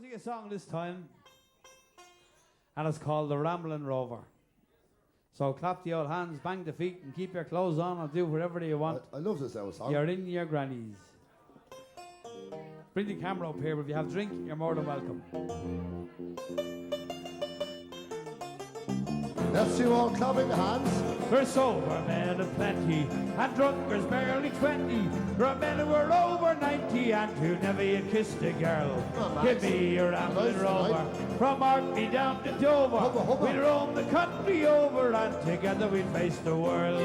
sing a song this time, and it's called the Rambling Rover. So clap the old hands, bang the feet, and keep your clothes on and do whatever you want. I love this old song. You're in your grannies. Bring the camera up here, but if you have a drink, you're more than welcome. Let's see all clapping the hands. We're sober men of plenty, and drunkards barely 20. There are men who are over 90 and who never yet kissed a girl. Give me a rambling rover, from Orkney down to Dover. We'll roam the country over, and together we'll face the world.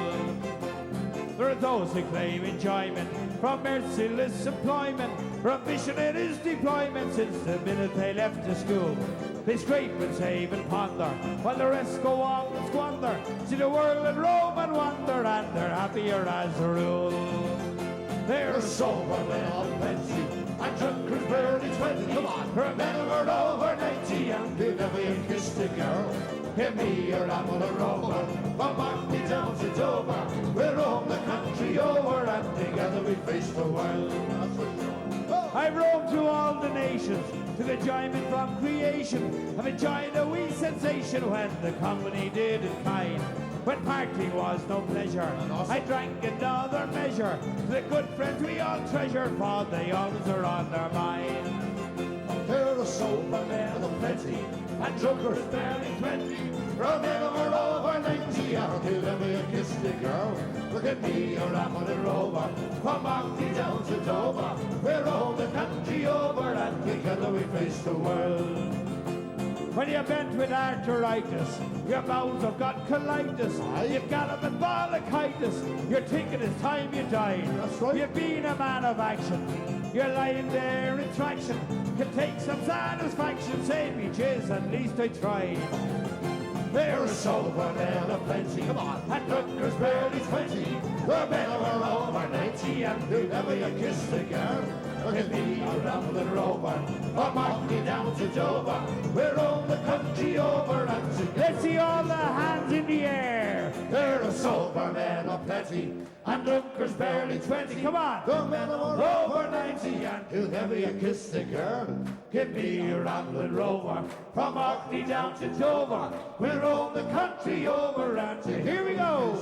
There are those who claim enjoyment from merciless employment, for ambition in his deployment since the minute they left the school. They scrape and save and ponder, while the rest go on and squander. See the world and roam and wander, and they're happier as a rule. They're sober men of plenty, and drunkards barely 20. Come on, for men who are over 90, and who never yet kissed a girl. Give me a rambling rover, from Orkney down to Dover. We'll roam the country over, and together we face the world. I've roamed through all the nations, to the enjoyment from creation. I've enjoyed a wee sensation when the company did it kind. When parting was no pleasure, I drank another measure. To the good friends we all treasure, for they always are on their mind. There are sober men of plenty, and drunkards barely 20. From men who are over 90, and who never kissed a girl. Look at me, a rambling rover, from Orkney down to Dover. We're all the country over, and together we face the world. When you're bent with arthritis, your bowels have got colitis, you've got a metabolitis, you're thinking it's time you died. That's right. You've been a man of action, you're lying there in traction, can take some satisfaction, say me jizz, at least I tried. There are sober men of plenty, come on, and drunkards barely 20. The men who are over 90, and who never yet kissed a girl. Look at me, a rambling rover, from Orkney down to Dover. We're on the country over, and together. Let's see all the hands in the air. There are sober men of plenty, and drunkards barely 20. Come on, the men who are over 90, and who never yet kissed a girl. Give me a rambling rover, from Orkney down to Dover. We're on the country over, and here we go.